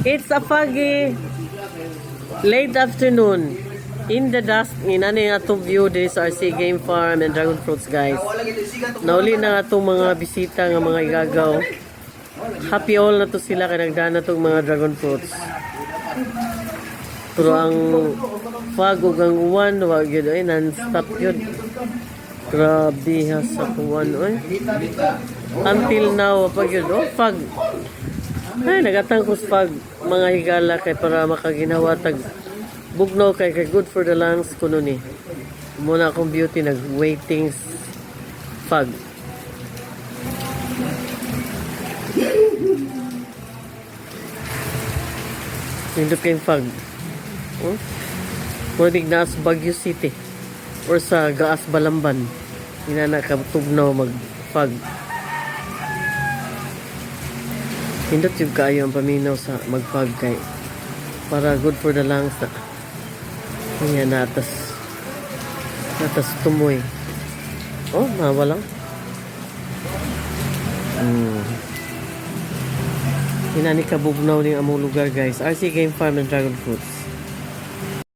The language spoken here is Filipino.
It's a foggy late afternoon. In the dusk, inani nga itong view this RC Game Farm and Dragon Fruits, guys. Nauli na nga itong mga bisita nga mga igagaw. Happy all na to sila kaya nagdaan na itong mga Dragon Fruits. Pero ang fog ug ang uwan, wag yun, ay, non-stop yun. Grabe ha sa uwan, ay. Until now, pag yun, oh, fog. Ay, nagatangkos fog, mga higala kay para makaginawa tag bugnaw kay good for the lungs kuno ni. Muna akong beauty nag-waiting fog. Nindot kayong fog. Oh? Pwede na sa Baguio City or sa Gaas Balamban. Hindi na nakatugnaw mag-fog. Hindot yung kayo ang paminaw sa mag-fog kay para good for the lungs na. Ayan, natas tumoy. Oh, nawalang. Hinani kabugnaw ng among lugar, guys. RC Game Farm and Dragon Fruits.